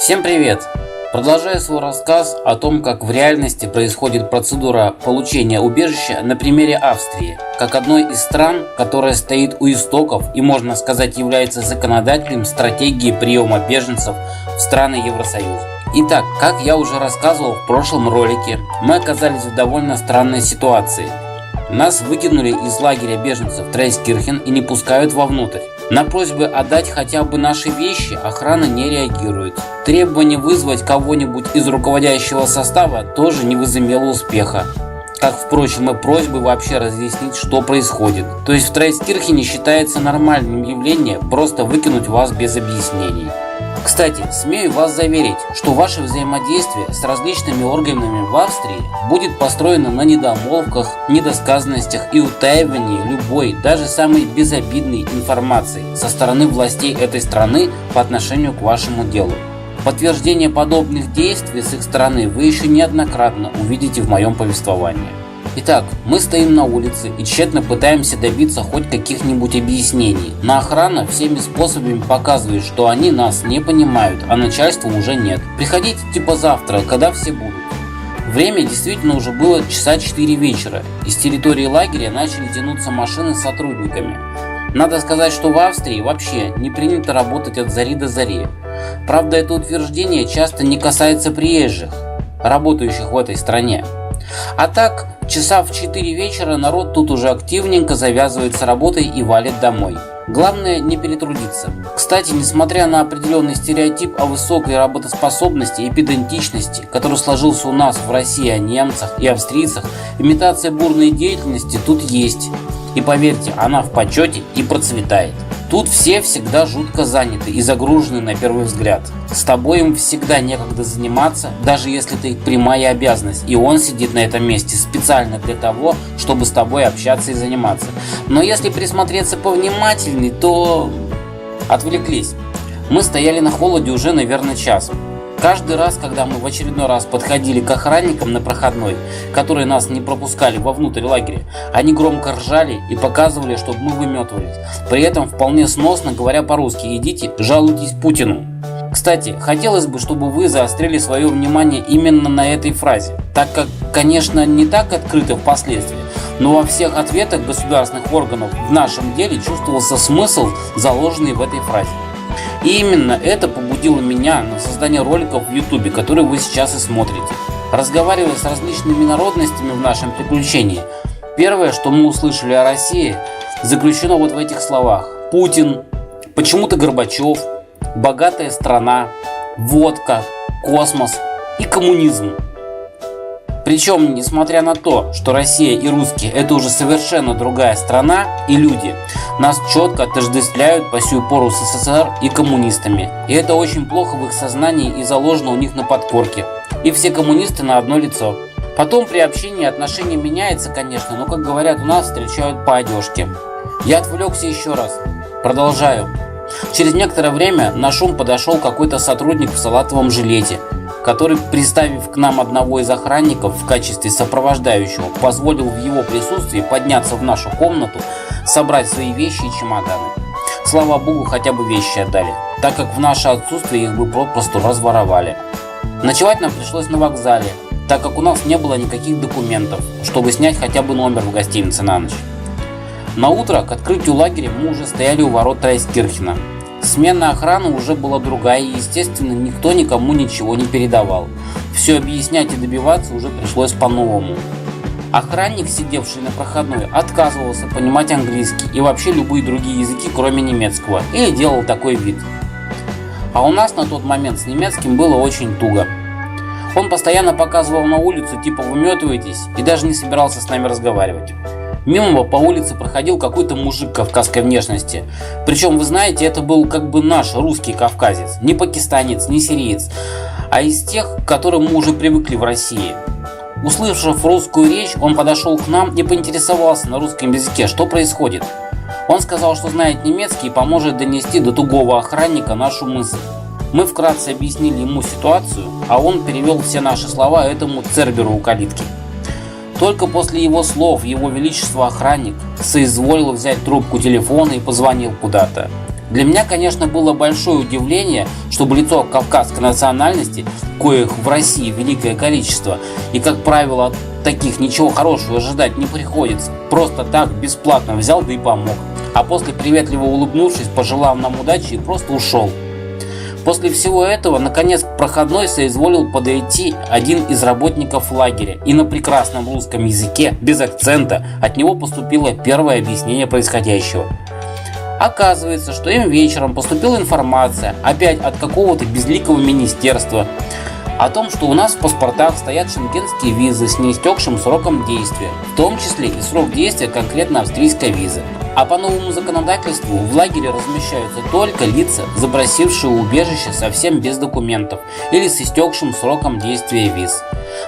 Всем привет! Продолжаю свой рассказ о том, как в реальности происходит процедура получения убежища на примере Австрии, как одной из стран, которая стоит у истоков и, можно сказать, является законодателем стратегии приема беженцев в страны Евросоюза. Итак, как я уже рассказывал в прошлом ролике, мы оказались в довольно странной ситуации. Нас выкинули из лагеря беженцев Трейскирхен и не пускают вовнутрь. На просьбы отдать хотя бы наши вещи охрана не реагирует. Требование вызвать кого-нибудь из руководящего состава тоже не возымело успеха. Как, впрочем, и просьбы вообще разъяснить, что происходит. То есть в Трейскирхене считается нормальным явлением просто выкинуть вас без объяснений. Кстати, смею вас заверить, что ваше взаимодействие с различными органами в Австрии будет построено на недомолвках, недосказанностях и утаивании любой, даже самой безобидной информации со стороны властей этой страны по отношению к вашему делу. Подтверждение подобных действий с их стороны вы еще неоднократно увидите в моем повествовании. Итак, мы стоим на улице и тщетно пытаемся добиться хоть каких-нибудь объяснений, но охрана всеми способами показывает, что они нас не понимают, а начальства уже нет. Приходите типа завтра, когда все будут. Время действительно уже было часа 4 вечера. Из территории лагеря начали тянуться машины с сотрудниками. Надо сказать, что в Австрии вообще не принято работать от зари до зари. Правда, это утверждение часто не касается приезжих, работающих в этой стране. А так, часа в 4 вечера народ тут уже активненько завязывает с работой и валит домой. Главное не перетрудиться. Кстати, несмотря на определенный стереотип о высокой работоспособности и педантичности, который сложился у нас в России о немцах и австрийцах, имитация бурной деятельности тут есть. И поверьте, она в почете и процветает. Тут все всегда жутко заняты и загружены на первый взгляд. С тобой им всегда некогда заниматься, даже если это их прямая обязанность, и он сидит на этом месте специально для того, чтобы с тобой общаться и заниматься. Но если присмотреться повнимательней, то отвлеклись. Мы стояли на холоде уже, наверное, час. Каждый раз, когда мы в очередной раз подходили к охранникам на проходной, которые нас не пропускали вовнутрь лагеря, они громко ржали и показывали, чтобы мы выметывались. При этом вполне сносно говоря по-русски: идите, жалуйтесь Путину. Кстати, хотелось бы, чтобы вы заострили свое внимание именно на этой фразе, так как, конечно, не так открыто впоследствии, но во всех ответах государственных органов в нашем деле чувствовался смысл, заложенный в этой фразе. И именно это побудило меня на создание роликов в YouTube, которые вы сейчас и смотрите. Разговаривая с различными народностями в нашем приключении, первое, что мы услышали о России, заключено вот в этих словах: Путин, почему-то Горбачев, богатая страна, водка, космос и коммунизм. Причем, несмотря на то, что Россия и русские – это уже совершенно другая страна и люди, нас четко отождествляют по сию пору с СССР и коммунистами. И это очень плохо в их сознании и заложено у них на подкорке. И все коммунисты на одно лицо. Потом при общении отношение меняется, конечно, но, как говорят у нас, встречают по одежке. Я отвлекся еще раз. Продолжаю. Через некоторое время на шум подошел какой-то сотрудник в салатовом жилете, который, приставив к нам одного из охранников в качестве сопровождающего, позволил в его присутствии подняться в нашу комнату, собрать свои вещи и чемоданы. Слава богу, хотя бы вещи отдали, так как в наше отсутствие их бы попросту разворовали. Ночевать нам пришлось на вокзале, так как у нас не было никаких документов, чтобы снять хотя бы номер в гостинице на ночь. На утро к открытию лагеря мы уже стояли у ворот Трейскирхена. Смена охраны уже была другая, и, естественно, никто никому ничего не передавал. Все объяснять и добиваться уже пришлось по-новому. Охранник, сидевший на проходной, отказывался понимать английский и вообще любые другие языки, кроме немецкого, или делал такой вид. А у нас на тот момент с немецким было очень туго. Он постоянно показывал на улицу, типа выметывайтесь, и даже не собирался с нами разговаривать. Мимо по улице проходил какой-то мужик кавказской внешности. Причем, вы знаете, это был как бы наш русский кавказец. Не пакистанец, не сириец, а из тех, к которым мы уже привыкли в России. Услышав русскую речь, он подошел к нам и поинтересовался на русском языке, что происходит. Он сказал, что знает немецкий и поможет донести до тугого охранника нашу мысль. Мы вкратце объяснили ему ситуацию, а он перевел все наши слова этому церберу у калитки. Только после его слов его величество охранник соизволил взять трубку телефона и позвонил куда-то. Для меня, конечно, было большое удивление, чтобы лицо кавказской национальности, коих в России великое количество, и, как правило, от таких ничего хорошего ожидать не приходится, просто так бесплатно взял да и помог, а после, приветливо улыбнувшись, пожелал нам удачи и просто ушел. После всего этого, наконец, к проходной соизволил подойти один из работников лагеря, и на прекрасном русском языке, без акцента, от него поступило первое объяснение происходящего. Оказывается, что им вечером поступила информация, опять от какого-то безликого министерства, о том, что у нас в паспортах стоят шенгенские визы с неистекшим сроком действия, в том числе и срок действия конкретно австрийской визы. А по новому законодательству в лагере размещаются только лица, запросившие убежище совсем без документов или с истекшим сроком действия виз.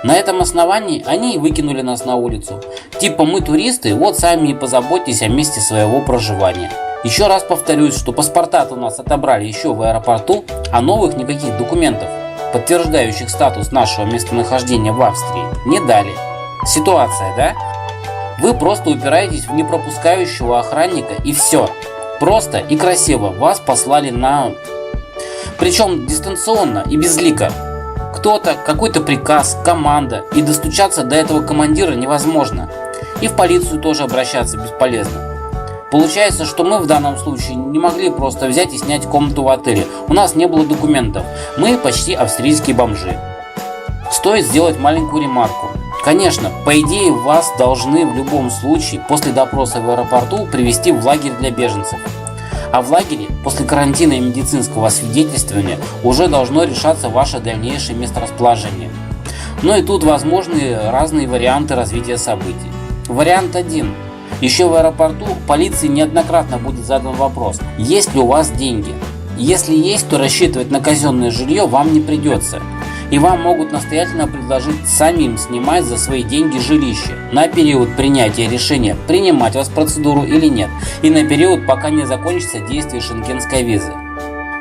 На этом основании они и выкинули нас на улицу. Типа мы туристы, вот сами и позаботьтесь о месте своего проживания. Еще раз повторюсь, что паспорта-то у нас отобрали еще в аэропорту, а новых никаких документов, подтверждающих статус нашего местонахождения в Австрии, не дали. Ситуация, да? Вы просто упираетесь в непропускающего охранника и все. Просто и красиво вас послали на... Причем дистанционно и безлико. Кто-то, какой-то приказ, команда, и достучаться до этого командира невозможно. И в полицию тоже обращаться бесполезно. Получается, что мы в данном случае не могли просто взять и снять комнату в отеле. У нас не было документов. Мы почти австрийские бомжи. Стоит сделать маленькую ремарку. Конечно, по идее вас должны в любом случае после допроса в аэропорту привезти в лагерь для беженцев. А в лагере после карантина и медицинского освидетельствования уже должно решаться ваше дальнейшее месторасположение. Но и тут возможны разные варианты развития событий. Вариант 1. Еще в аэропорту полиции неоднократно будет задан вопрос, есть ли у вас деньги. Если есть, то рассчитывать на казенное жилье вам не придется. И вам могут настоятельно предложить самим снимать за свои деньги жилище на период принятия решения, принимать вас процедуру или нет, и на период, пока не закончится действие шенгенской визы.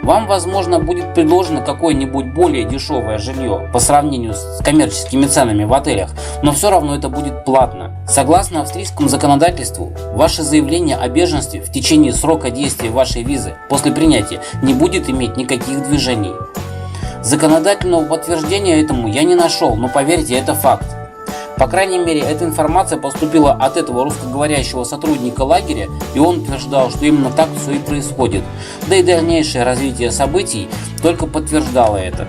Вам, возможно, будет предложено какое-нибудь более дешевое жилье по сравнению с коммерческими ценами в отелях, но все равно это будет платно. Согласно австрийскому законодательству, ваше заявление о беженстве в течение срока действия вашей визы после принятия не будет иметь никаких движений. Законодательного подтверждения этому я не нашел, но поверьте, это факт. По крайней мере, эта информация поступила от этого русскоговорящего сотрудника лагеря, и он утверждал, что именно так все и происходит. Да и дальнейшее развитие событий только подтверждало это.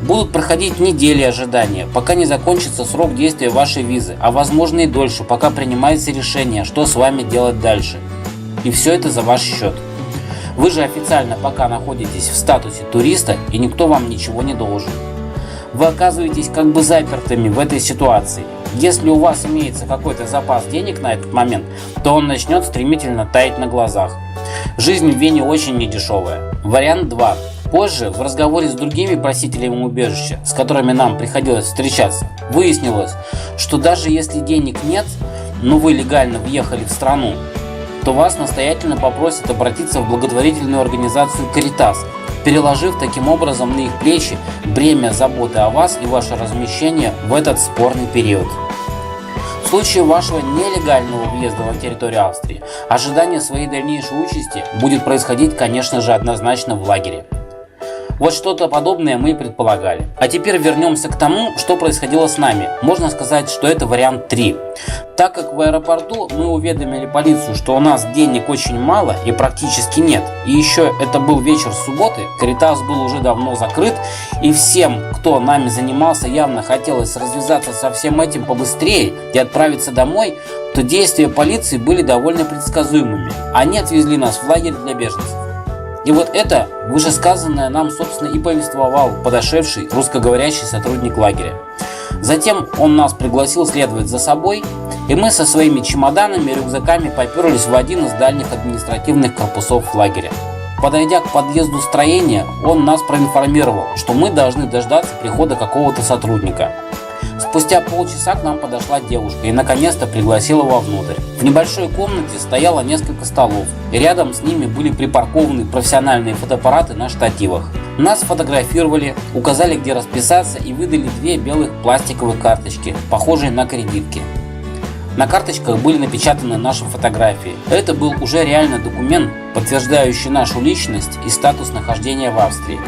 Будут проходить недели ожидания, пока не закончится срок действия вашей визы, а возможно и дольше, пока принимается решение, что с вами делать дальше. И все это за ваш счет. Вы же официально пока находитесь в статусе туриста, и никто вам ничего не должен. Вы оказываетесь как бы запертыми в этой ситуации. Если у вас имеется какой-то запас денег на этот момент, то он начнет стремительно таять на глазах. Жизнь в Вене очень недешевая. Вариант 2. Позже, в разговоре с другими просителями убежища, с которыми нам приходилось встречаться, выяснилось, что даже если денег нет, но вы легально въехали в страну, то вас настоятельно попросят обратиться в благотворительную организацию Caritas, переложив таким образом на их плечи бремя заботы о вас и ваше размещение в этот спорный период. В случае вашего нелегального въезда на территорию Австрии, ожидание своей дальнейшей участи будет происходить, конечно же, однозначно в лагере. Вот что-то подобное мы и предполагали. А теперь вернемся к тому, что происходило с нами. Можно сказать, что это вариант 3. Так как в аэропорту мы уведомили полицию, что у нас денег очень мало и практически нет, и еще это был вечер субботы, Caritas был уже давно закрыт, и всем, кто нами занимался, явно хотелось развязаться со всем этим побыстрее и отправиться домой, то действия полиции были довольно предсказуемыми. Они отвезли нас в лагерь для беженцев. И вот это вышесказанное нам, собственно, и повествовал подошедший русскоговорящий сотрудник лагеря. Затем он нас пригласил следовать за собой, и мы со своими чемоданами и рюкзаками поперлись в один из дальних административных корпусов лагеря. Подойдя к подъезду строения, он нас проинформировал, что мы должны дождаться прихода какого-то сотрудника. Спустя полчаса к нам подошла девушка и наконец-то пригласила вовнутрь. В небольшой комнате стояло несколько столов, и рядом с ними были припаркованы профессиональные фотоаппараты на штативах. Нас сфотографировали, указали, где расписаться, и выдали 2 белых пластиковых карточки, похожие на кредитки. На карточках были напечатаны наши фотографии. Это был уже реальный документ, подтверждающий нашу личность и статус нахождения в Австрии.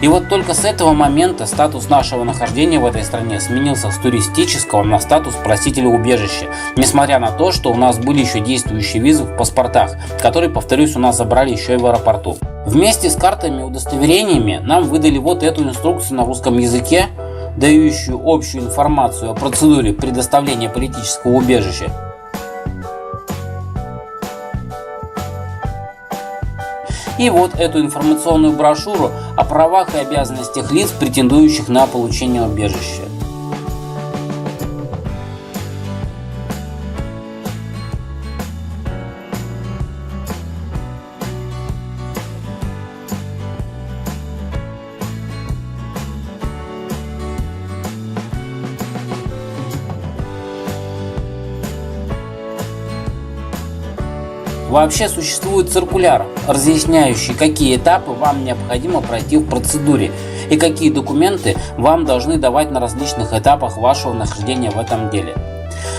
И вот только с этого момента статус нашего нахождения в этой стране сменился с туристического на статус просителя убежища, несмотря на то, что у нас были еще действующие визы в паспортах, которые, повторюсь, у нас забрали еще и в аэропорту. Вместе с картами и удостоверениями нам выдали вот эту инструкцию на русском языке, дающую общую информацию о процедуре предоставления политического убежища. И вот эту информационную брошюру о правах и обязанностях лиц, претендующих на получение убежища. Вообще существует циркуляр, разъясняющий, какие этапы вам необходимо пройти в процедуре и какие документы вам должны давать на различных этапах вашего нахождения в этом деле.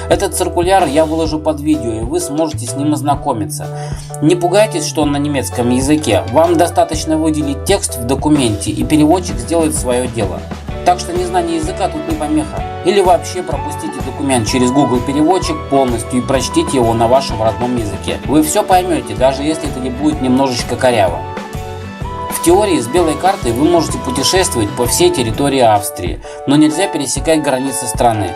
Этот циркуляр я выложу под видео, и вы сможете с ним ознакомиться. Не пугайтесь, что он на немецком языке. Вам достаточно выделить текст в документе, и переводчик сделает свое дело. Так что незнание языка тут не помеха. Или вообще пропустите документ через Google переводчик полностью и прочтите его на вашем родном языке. Вы все поймете, даже если это не будет немножечко коряво. В теории с белой картой вы можете путешествовать по всей территории Австрии, но нельзя пересекать границы страны.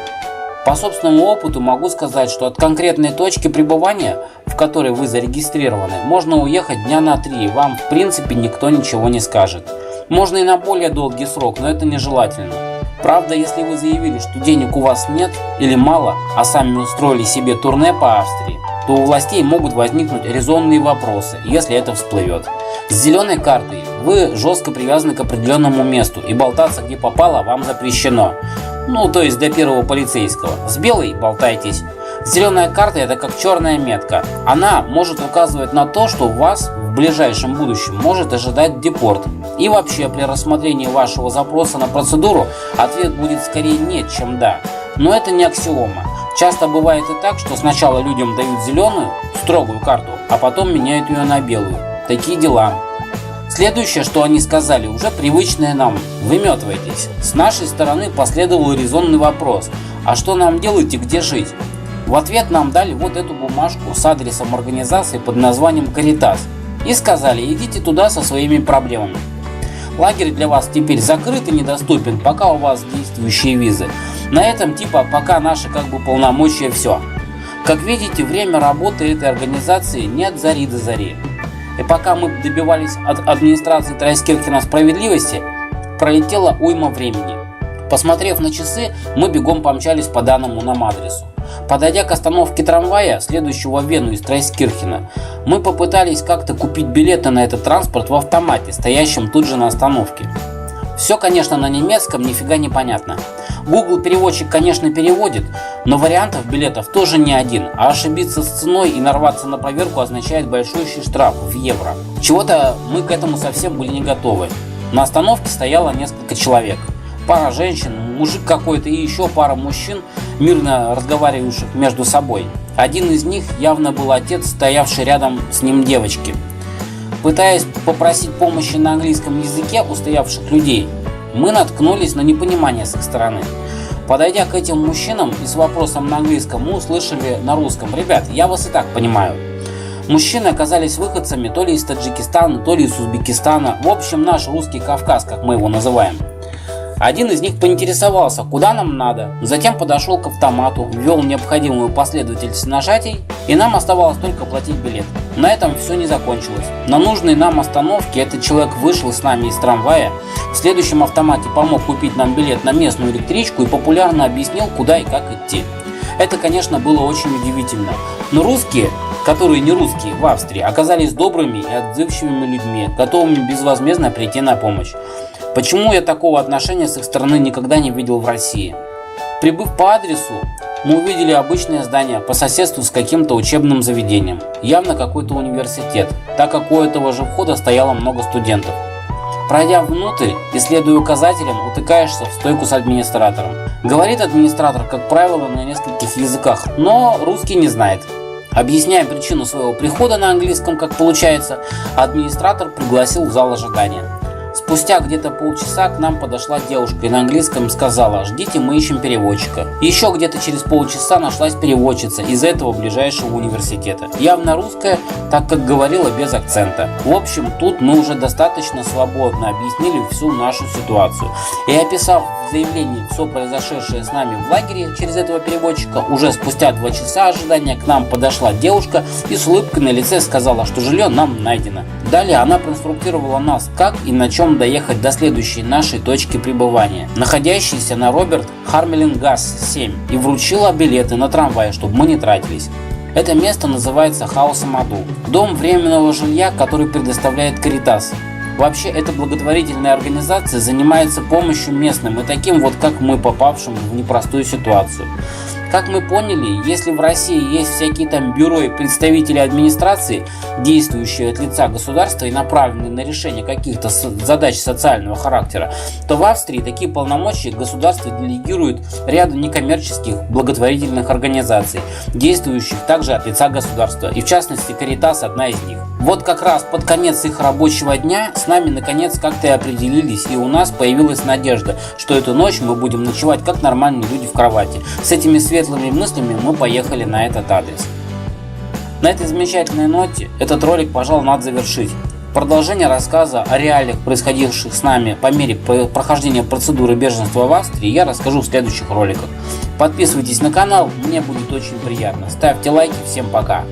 По собственному опыту могу сказать, что от конкретной точки пребывания, в которой вы зарегистрированы, можно уехать дня на 3, и вам в принципе никто ничего не скажет. Можно и на более долгий срок, но это нежелательно. Правда, если вы заявили, что денег у вас нет или мало, а сами устроили себе турне по Австрии, то у властей могут возникнуть резонные вопросы, если это всплывет. С зеленой картой вы жестко привязаны к определенному месту, и болтаться где попало вам запрещено. Ну, то есть до первого полицейского. С белой болтайтесь. Зеленая карта — это как черная метка. Она может указывать на то, что вас в ближайшем будущем может ожидать депорт. И вообще при рассмотрении вашего запроса на процедуру ответ будет скорее нет, чем да. Но это не аксиома. Часто бывает и так, что сначала людям дают зеленую, строгую карту, а потом меняют ее на белую. Такие дела. Следующее, что они сказали, уже привычное нам. Выметывайтесь. С нашей стороны последовал резонный вопрос. А что нам делать и где жить? В ответ нам дали вот эту бумажку с адресом организации под названием Caritas. И сказали, идите туда со своими проблемами. Лагерь для вас теперь закрыт и недоступен, пока у вас действующие визы. На этом типа пока наши полномочия все. Как видите, время работы этой организации не от зари до зари. И пока мы добивались от администрации Трайскирхена справедливости, пролетела уйма времени. Посмотрев на часы, мы бегом помчались по данному нам адресу. Подойдя к остановке трамвая, следующего в Вену из Трайскирхена, мы попытались как-то купить билеты на этот транспорт в автомате, стоящем тут же на остановке. Все, конечно, на немецком, нифига не понятно. Google переводчик, конечно, переводит, но вариантов билетов тоже не один, а ошибиться с ценой и нарваться на проверку означает большущий штраф в евро. Чего-то мы к этому совсем были не готовы. На остановке стояло несколько человек. Пара женщин, мужик какой-то и еще пара мужчин, мирно разговаривающих между собой. Один из них явно был отец, стоявший рядом с ним девочки. Пытаясь попросить помощи на английском языке у стоявших людей, мы наткнулись на непонимание с их стороны. Подойдя к этим мужчинам и с вопросом на английском, мы услышали на русском: «Ребят, я вас и так понимаю». Мужчины оказались выходцами то ли из Таджикистана, то ли из Узбекистана, в общем, наш русский Кавказ, как мы его называем. Один из них поинтересовался, куда нам надо, затем подошел к автомату, ввел необходимую последовательность нажатий, и нам оставалось только платить билет. На этом все не закончилось. На нужной нам остановке этот человек вышел с нами из трамвая, в следующем автомате помог купить нам билет на местную электричку и популярно объяснил, куда и как идти. Это, конечно, было очень удивительно, но русские, которые не русские в Австрии, оказались добрыми и отзывчивыми людьми, готовыми безвозмездно прийти на помощь. Почему я такого отношения с их стороны никогда не видел в России? Прибыв по адресу, мы увидели обычное здание по соседству с каким-то учебным заведением, явно какой-то университет, так как у этого же входа стояло много студентов. Пройдя внутрь и следуя указателям, утыкаешься в стойку с администратором. Говорит администратор, как правило, на нескольких языках, но русский не знает. Объясняя причину своего прихода на английском, как получается, администратор пригласил в зал ожидания. Спустя где-то полчаса к нам подошла девушка и на английском сказала: «Ждите, мы ищем переводчика». Еще где-то через полчаса нашлась переводчица из этого ближайшего университета. Явно русская, так как говорила без акцента. В общем, тут мы уже достаточно свободно объяснили всю нашу ситуацию. И описав в заявлении все произошедшее с нами в лагере через этого переводчика, уже спустя 2 часа ожидания к нам подошла девушка и с улыбкой на лице сказала, что жилье нам найдено. Далее она проинструктировала нас, как и на чем доехать до следующей нашей точки пребывания, находящейся на Роберт Хармелингасс 7, и вручила билеты на трамвай, чтобы мы не тратились. Это место называется Хаус Амаду, дом временного жилья, который предоставляет Каритас. Вообще, эта благотворительная организация занимается помощью местным и таким вот, как мы, попавшим в непростую ситуацию. Как мы поняли, если в России есть всякие там бюро и представители администрации, действующие от лица государства и направленные на решение каких-то задач социального характера, то в Австрии такие полномочия государство делегирует ряду некоммерческих благотворительных организаций, действующих также от лица государства, и в частности Каритас одна из них. Вот как раз под конец их рабочего дня с нами наконец как-то и определились, и у нас появилась надежда, что эту ночь мы будем ночевать как нормальные люди в кровати. С этими светлыми мыслями мы поехали на этот адрес. На этой замечательной ноте этот ролик, пожалуй, надо завершить. Продолжение рассказа о реалиях, происходивших с нами по мере прохождения процедуры беженства в Австрии, я расскажу в следующих роликах. Подписывайтесь на канал, мне будет очень приятно. Ставьте лайки, всем пока.